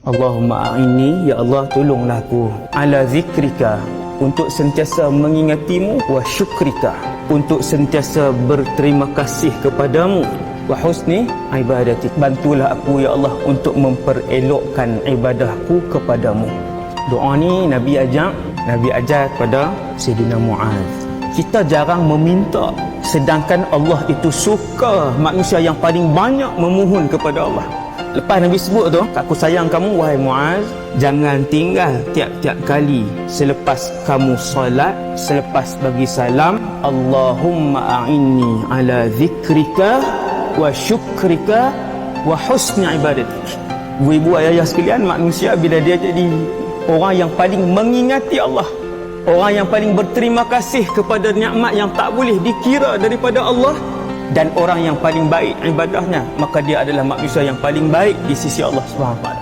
Allahumma a'inni, ya Allah tolonglah aku, ala zikrika, untuk sentiasa mengingatimu, wa syukrika, untuk sentiasa berterima kasih kepadamu, wa husni ibadatik, bantulah aku ya Allah untuk memperelokkan ibadahku kepadamu. Doa ni Nabi ajar kepada Sayyidina Muaz. Kita jarang meminta, sedangkan Allah itu suka manusia yang paling banyak memohon kepada Allah. Lepas Nabi sebut tu, aku sayang kamu wahai Muaz, jangan tinggal tiap-tiap kali selepas kamu solat, selepas bagi salam, Allahumma a'inni ala zikrika wa syukrika wa husni ibadatik. Ibu ayah sekalian, manusia bila dia jadi orang yang paling mengingati Allah, orang yang paling berterima kasih kepada nikmat yang tak boleh dikira daripada Allah, dan orang yang paling baik ibadahnya, maka dia adalah manusia yang paling baik di sisi Allah Subhanahu Wa Taala.